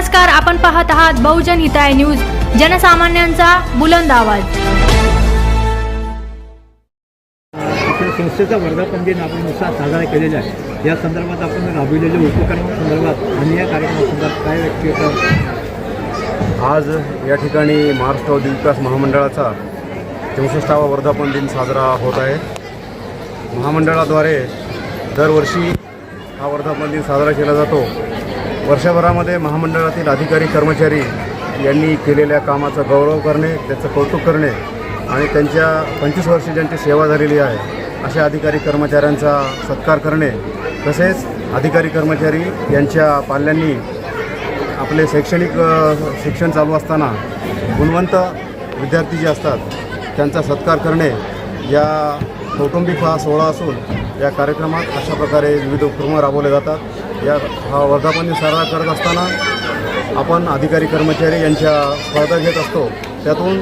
नमस्कार, आपण पाहत आहात बहुजन हिताय न्यूज, जनसामान्यांचा बुलंद आवाज। संस्थेचा वर्धापन दिन आपण नुसार साजरा केलेला आहे। या संदर्भात आपण राबविलेल्या उपक्रमांसंदर्भात आणि या कार्यक्रमासंदर्भात काय व्यक्त करतात? आज या ठिकाणी महाराष्ट्र औद्योगिक विकास महामंडळाचा 64वा वर्धापन दिन साजरा होत आहे। महामंडळाद्वारे दरवर्षी हा वर्धापन दिन साजरा केला जातो। वर्षभरामध्ये महामंडळातील अधिकारी कर्मचारी यांनी केलेल्या कामाचा गौरव करणे, त्याचं कौतुक करणे आणि त्यांच्या 25 वर्षे ज्यांची सेवा झालेली आहे अशा अधिकारी कर्मचाऱ्यांचा सत्कार करणे, तसेच अधिकारी कर्मचारी यांच्या पाल्यांनी आपले शिक्षण चालू असताना गुणवंत विद्यार्थी जे असतात त्यांचा सत्कार करणे या कौटुंबिक हा सोहळा असून या कार्यक्रमात अशा प्रकारे विविध उपक्रम राबवले जातात। हा वर्धापन दिन साजरा करत असताना आपण अधिकारी कर्मचारी यांच्या स्पर्धा घेत असतो। त्यातून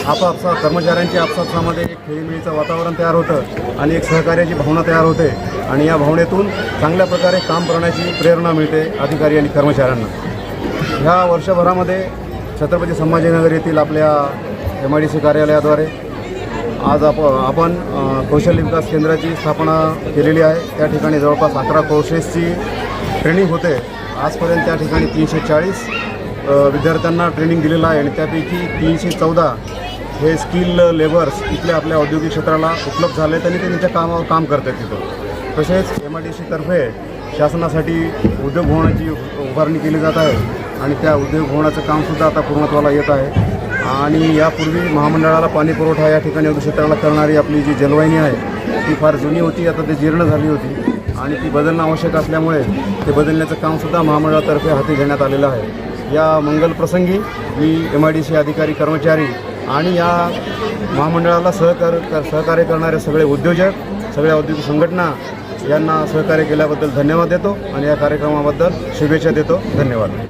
आपापसा कर्मचाऱ्यांच्या आपसामध्ये एक खेळीमेळीचं वातावरण तयार होतं आणि एक सहकार्याची भावना तयार होते आणि या भावनेतून चांगल्या प्रकारे काम करण्याची प्रेरणा मिळते अधिकारी आणि कर्मचाऱ्यांना। ह्या वर्षभरामध्ये छत्रपती संभाजीनगर येथील आपल्या MIDC कार्यालयाद्वारे आज आपण कौशल्य विकास केंद्राची स्थापना केलेली आहे। त्या ठिकाणी जवळपास 11 कोर्सेसची ट्रेनिंग होते। आजपर्यंत त्या ठिकाणी 340 विद्यार्थ्यांना ट्रेनिंग दिलेलं आहे आणि त्यापैकी 314 हे स्किल लेबर्स इथल्या आपल्या औद्योगिक क्षेत्राला उपलब्ध झाले आणि ते त्यांच्या कामावर काम करतात तिथं। तसेच MIDC तर्फे शासनासाठी उद्योग भवनाची उभारणी केली जात आहे आणि त्या उद्योग भवनाचं कामसुद्धा आता पूर्णत्वाला येत आहे। आणि यापूर्वी महामंडळाला पाणी पुरवठा या ठिकाणी औद्योगिक क्षेत्राला करणारी आपली जी जलवाहिनी आहे ती फार जुनी होती, आता ती जीर्ण झाली होती आणि ती बदलणं आवश्यक असल्यामुळे ते बदलण्याचं कामसुद्धा महामंडळातर्फे हाती घेण्यात आलेलं आहे। या मंगल प्रसंगी मी MIDC अधिकारी कर्मचारी आणि या महामंडळाला सहकार्य करणारे सगळे उद्योजक, सगळ्या औद्योगिक संघटना यांना सहकार्य केल्याबद्दल धन्यवाद देतो आणि या कार्यक्रमाबद्दल शुभेच्छा देतो। धन्यवाद।